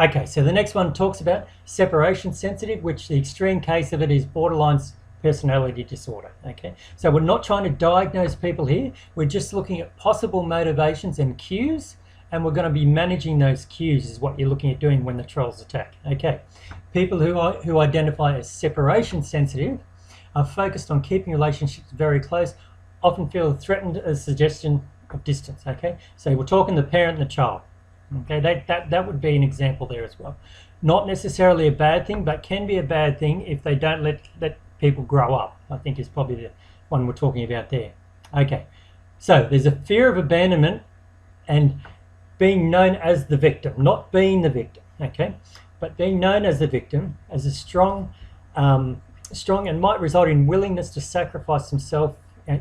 Okay, so the next one talks about separation sensitive, which the extreme case of it is borderline personality disorder. Okay, so we're not trying to diagnose people here. We're just looking at possible motivations and cues, and we're going to be managing those cues is what you're looking at doing when the trolls attack. Okay, people who identify as separation sensitive are focused on keeping relationships very close, often feel threatened as suggestion of distance. Okay, so we're talking the parent and the child. Okay, that would be an example there as well. Not necessarily a bad thing, but can be a bad thing if they don't let people grow up, I think is probably the one we're talking about there. Okay, so there's a fear of abandonment and being known as the victim, not being the victim, okay, but being known as the victim as a strong and might result in willingness to sacrifice themselves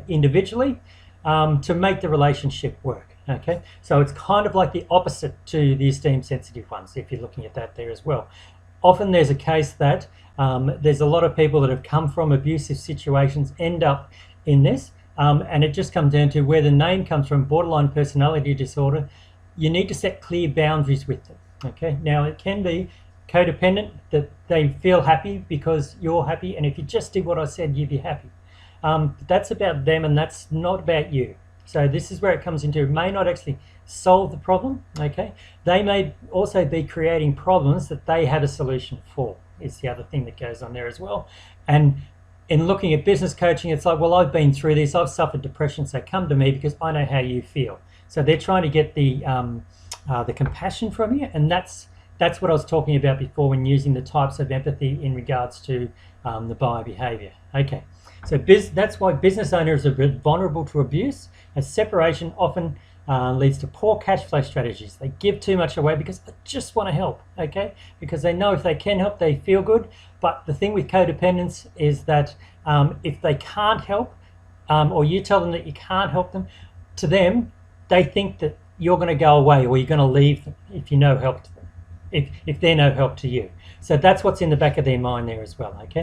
individually to make the relationship work. Okay, so it's kind of like the opposite to the esteem sensitive ones, if you're looking at that there as well. Often there's a case that there's a lot of people that have come from abusive situations end up in this, and it just comes down to where the name comes from, borderline personality disorder. You need to set clear boundaries with them. Okay, now it can be codependent, that they feel happy because you're happy, and if you just did what I said, you'd be happy. But that's about them, and that's not about you. So this is where it comes into, it may not actually solve the problem, okay? They may also be creating problems that they have a solution for, is the other thing that goes on there as well. And in looking at business coaching, it's like, well, I've been through this, I've suffered depression, so come to me because I know how you feel. So they're trying to get the compassion from you, and that's what I was talking about before when using the types of empathy in regards to the buyer behavior. Okay, so that's why business owners are vulnerable to abuse, as separation often leads to poor cash flow strategies. They give too much away because they just want to help, okay? Because they know if they can help, they feel good. But the thing with codependence is that if they can't help, or you tell them that you can't help them, to them, they think that you're going to go away or you're going to leave them if you're no help to them, if they're no help to you. So that's what's in the back of their mind there as well, okay?